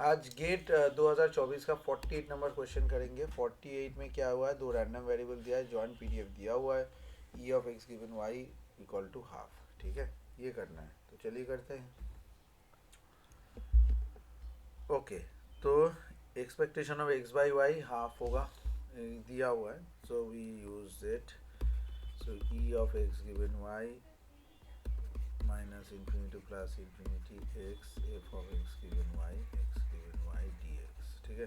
आज गेट 2024 का 48 number question करेंगे। 48 में क्या हुआ है, दो रैंडम वेरिएबल दिया है, जॉइंट पीडीएफ दिया हुआ है, e of x given y equal to half. ठीक है, ये करना है, तो चलिए करते हैं। ओके, तो expectation of X by Y half होगा, दिया हुआ है, so we use it. So E of x given Y minus infinity plus infinity X F of x given Y D X. ठीक है,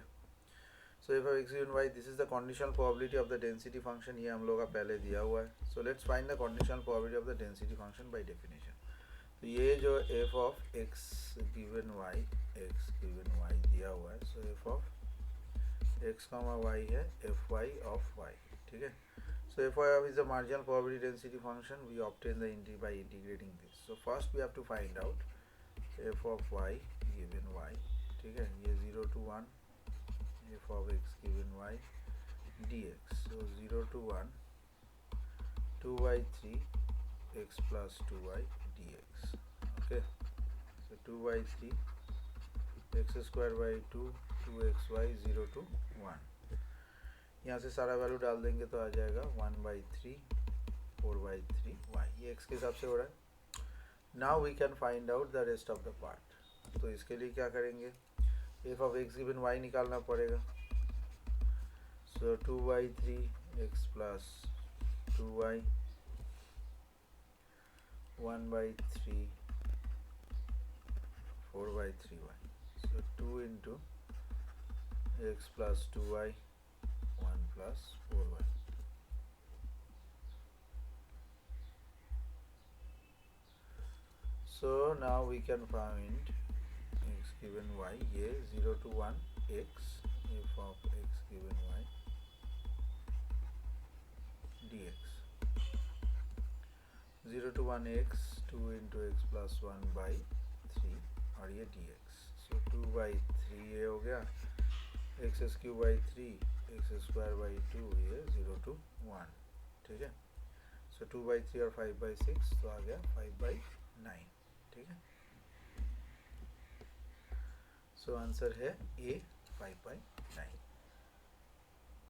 so F of x given Y, this is the conditional probability of the density function. ये हम लोग का पहले दिया हुआ है। So let's find the conditional probability of the density function by definition. तो ये जो F of x given Y दिया हुआ है, so F of X comma Y है एफ वाई ऑफ वाई। ठीक है, so f of is the marginal probability density function. We obtain the by integrating this. So first we have to find out f of y given y. ठीक है, ये 0 to 1 f of x given y dx. So 0 to 1 2y3 x plus 2y dx. Okay, so 2y3 x square by 2 2xy 0 to 1. यहाँ से सारा value डाल देंगे तो आ जाएगा 1/3 4/3 y। ये x के हिसाब से हो रहा है। Now we can find out the rest of the part. तो इसके लिए क्या करेंगे, f of x given y निकालना पड़ेगा। So 2/3 x plus 2y 1/3 4/3 y। So 2 into x plus 2y 1 plus 4y। So now we can find x given y, ये 0 to 1 x f of x given y dx, 0 to 1 x 2 into x plus 1 by 3 और ये dx। So 2/3 ये हो गया, x cube by 3 x square by 2, ये 0 to 1। ठीक है, सो 2/3 और 5/6 तो आ गया 5/9। ठीक है, सो आंसर है ए 5/9।